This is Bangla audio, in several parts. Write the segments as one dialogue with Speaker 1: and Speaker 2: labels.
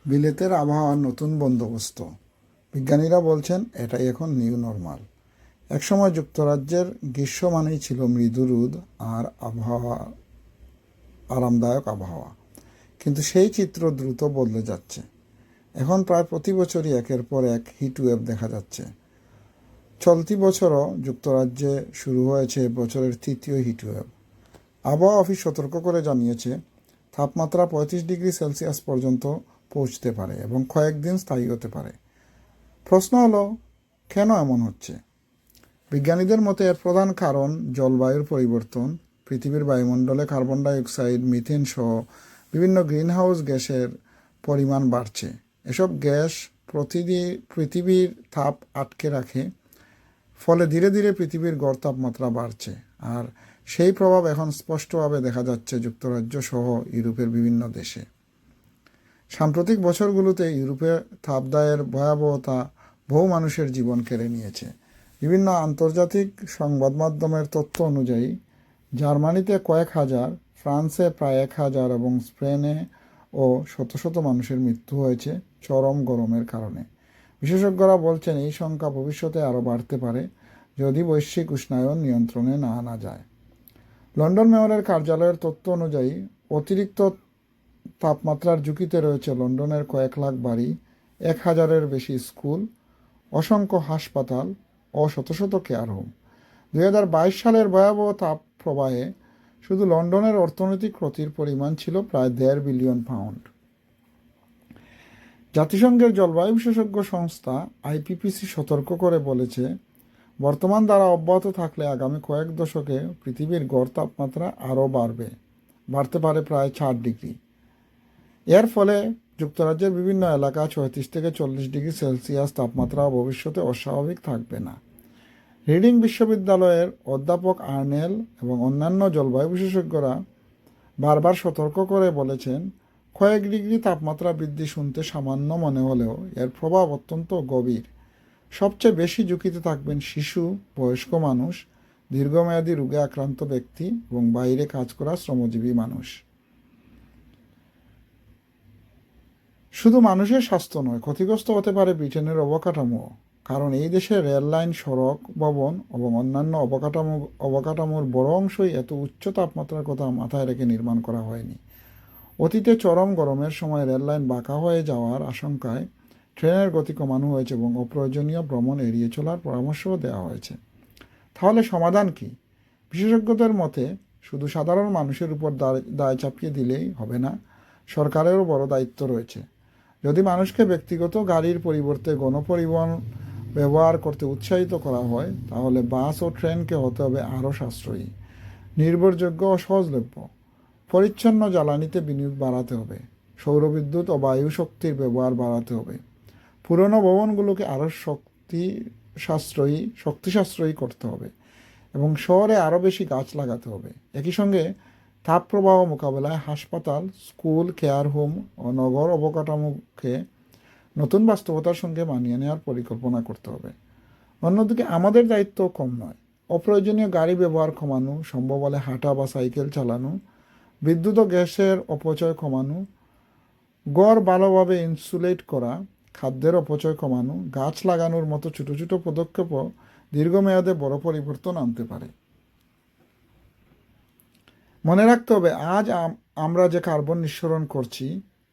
Speaker 1: বিলেতের আবহাওয়ার নতুন বন্দোবস্ত। বিজ্ঞানীরা বলছেন এটাই এখন নিউ নর্মাল। একসময় যুক্তরাজ্যের গ্রীষ্ম মানেই ছিল মৃদু রোদ আর আরামদায়ক আবহাওয়া, কিন্তু সেই চিত্র দ্রুত বদলে যাচ্ছে। এখন প্রায় প্রতি বছরই একের পর এক হিটওয়েভ দেখা যাচ্ছে। চলতি বছরও যুক্তরাজ্যে শুরু হয়েছে বছরের তৃতীয় হিটওয়েভ। আবহাওয়া অফিস সতর্ক করে জানিয়েছে, তাপমাত্রা 35 ডিগ্রি সেলসিয়াস পর্যন্ত পৌঁছতে পারে এবং কয়েকদিন স্থায়ী হতে পারে। প্রশ্ন হলো, কেন এমন হচ্ছে? বিজ্ঞানীদের মতে এর প্রধান কারণ জলবায়ুর পরিবর্তন। পৃথিবীর বায়ুমণ্ডলে কার্বন ডাইঅক্সাইড, মিথেন সহ বিভিন্ন গ্রিনহাউস গ্যাসের পরিমাণ বাড়ছে। এসব গ্যাস পৃথিবীর তাপ আটকে রাখে, ফলে ধীরে ধীরে পৃথিবীর গড় তাপমাত্রা বাড়ছে। আর সেই প্রভাব এখন স্পষ্টভাবে দেখা যাচ্ছে যুক্তরাজ্য সহ ইউরোপের বিভিন্ন দেশে। সাম্প্রতিক বছরগুলোতে ইউরোপে তাপদাহের ভয়াবহতা বহু মানুষের জীবন কেড়ে নিয়েছে। বিভিন্ন আন্তর্জাতিক সংবাদ মাধ্যমের তথ্য অনুযায়ী জার্মানিতে কয়েক হাজার, ফ্রান্সে প্রায় 1,000 এবং স্পেনে ও শত শত মানুষের মৃত্যু হয়েছে চরম গরমের কারণে। বিশেষজ্ঞরা বলছেন এই সংখ্যা ভবিষ্যতে আরও বাড়তে পারে যদি বৈশ্বিক উষ্ণায়ন নিয়ন্ত্রণে না আনা যায়। লন্ডন মেয়রের কার্যালয়ের তথ্য অনুযায়ী অতিরিক্ত তাপমাত্রার ঝুঁকিতে রয়েছে লন্ডনের কয়েক লাখ বাড়ি, 1,000-এর বেশি স্কুল, অসংখ্য হাসপাতাল ও শত শত কেয়ার হোম। 2022 সালের ভয়াবহ তাপ প্রবাহে শুধু লন্ডনের অর্থনৈতিক ক্ষতির পরিমাণ ছিল প্রায় £1.5 বিলিয়ন। জাতিসংঘের জলবায়ু বিশেষজ্ঞ সংস্থা আইপিপিসি সতর্ক করে বলেছে, বর্তমান ধারা অব্যাহত থাকলে আগামী কয়েক দশকে পৃথিবীর গড় তাপমাত্রা আরও বাড়তে পারে প্রায় 4 ডিগ্রি। এর ফলে যুক্তরাজ্যের বিভিন্ন এলাকা 36 থেকে 40 ডিগ্রি সেলসিয়াস তাপমাত্রা ভবিষ্যতে অস্বাভাবিক থাকবে না। রিডিং বিশ্ববিদ্যালয়ের অধ্যাপক আর্নেল এবং অন্যান্য জলবায়ু বিশেষজ্ঞরা বারবার সতর্ক করে বলেছেন, কয়েক ডিগ্রি তাপমাত্রা বৃদ্ধি শুনতে সামান্য মনে হলেও এর প্রভাব অত্যন্ত গভীর। সবচেয়ে বেশি ঝুঁকিতে থাকবেন শিশু, বয়স্ক মানুষ, দীর্ঘমেয়াদী রোগে আক্রান্ত ব্যক্তি এবং বাইরে কাজ করা শ্রমজীবী মানুষ। শুধু মানুষের স্বাস্থ্য নয়, ক্ষতিগ্রস্ত হতে পারে ব্রিটেনের অবকাঠামো। কারণ এই দেশে রেললাইন, সড়ক, ভবন এবং অন্যান্য অবকাঠামোর বড় অংশই এত উচ্চ তাপমাত্রার কথা মাথায় রেখে নির্মাণ করা হয়নি। অতীতে চরম গরমের সময় রেললাইন বাঁকা হয়ে যাওয়ার আশঙ্কায় ট্রেনের গতি কমানো হয়েছে এবং অপ্রয়োজনীয় ভ্রমণ এড়িয়ে চলার পরামর্শও দেওয়া হয়েছে। তাহলে সমাধান কি? বিশেষজ্ঞদের মতে শুধু সাধারণ মানুষের উপর দায় চাপিয়ে দিলেই হবে না, সরকারেরও বড় দায়িত্ব রয়েছে। যদি মানুষকে ব্যক্তিগত গাড়ির পরিবর্তে গণপরিবহন ব্যবহার করতে উৎসাহিত করা হয়, তাহলে বাস ও ট্রেনকে হতে হবে আরও সাশ্রয়ী, নির্ভরযোগ্য ও সহজলভ্য। পরিচ্ছন্ন জ্বালানিতে বিনিয়োগ বাড়াতে হবে, সৌরবিদ্যুৎ ও বায়ু শক্তির ব্যবহার বাড়াতে হবে, পুরনো ভবনগুলোকে আরও শক্তি সাশ্রয়ী করতে হবে এবং শহরে আরও বেশি গাছ লাগাতে হবে। একই সঙ্গে তাপপ্রবাহ মোকাবেলায় হাসপাতাল, স্কুল, কেয়ার হোম ও নগর অবকাঠামোকে নতুন বাস্তবতার সঙ্গে মানিয়ে নেওয়ার পরিকল্পনা করতে হবে। অন্যদিকে আমাদের দায়িত্ব কম নয়। অপ্রয়োজনীয় গাড়ি ব্যবহার কমানো, সম্ভব হলে হাঁটা বা সাইকেল চালানো, বিদ্যুৎ ও গ্যাসের অপচয় কমানো, ঘর ভালোভাবে ইনসুলেট করা, খাদ্যের অপচয় কমানো, গাছ লাগানোর মতো ছোটো ছোটো পদক্ষেপও দীর্ঘমেয়াদে বড় পরিবর্তন আনতে পারে। মনে রাখতে হবে, আজ আমরা যে কার্বন নিঃসরণ করছি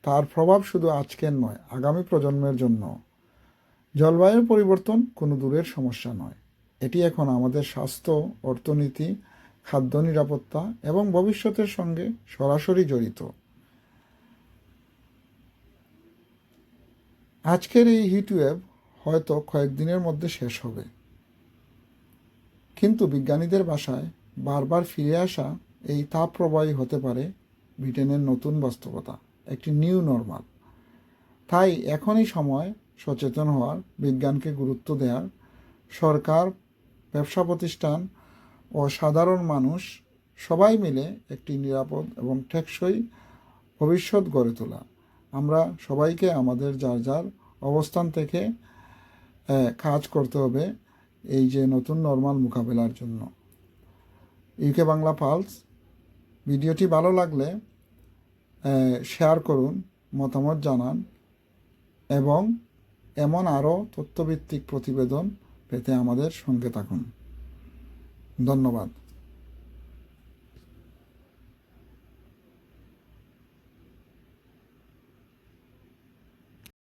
Speaker 1: তার প্রভাব শুধু আজকের নয়, আগামী প্রজন্মের জন্য। জলবায়ুর পরিবর্তন কোনো দূরের সমস্যা নয়, এটি এখন আমাদের স্বাস্থ্য, অর্থনীতি, খাদ্য নিরাপত্তা এবং ভবিষ্যতের সঙ্গে সরাসরি জড়িত। আজকের এই হিটওয়েভ হয়তো কয়েকদিনের মধ্যে শেষ হবে, কিন্তু বিজ্ঞানীদের ভাষায় বারবার ফিরে আসা এই তাপপ্রবাহই হতে পারে ব্রিটেনের নতুন বাস্তবতা, একটি নিউ নর্মাল। তাই এখনই সময় সচেতন হওয়ার, বিজ্ঞানকে গুরুত্ব দেওয়ার, সরকার, ব্যবসা প্রতিষ্ঠান ও সাধারণ মানুষ সবাই মিলে একটি নিরাপদ এবং টেকসই ভবিষ্যৎ গড়ে তোলা। আমরা সবাইকে আমাদের যার যার অবস্থান থেকে কাজ করতে হবে এই যে নতুন নর্মাল মোকাবেলার জন্য। ইউকে বাংলা পালস ভিডিওটি ভালো লাগলে শেয়ার করুন, মতামত জানান এবং এমন আরও তথ্যভিত্তিক প্রতিবেদন পেতে আমাদের সঙ্গে থাকুন। ধন্যবাদ।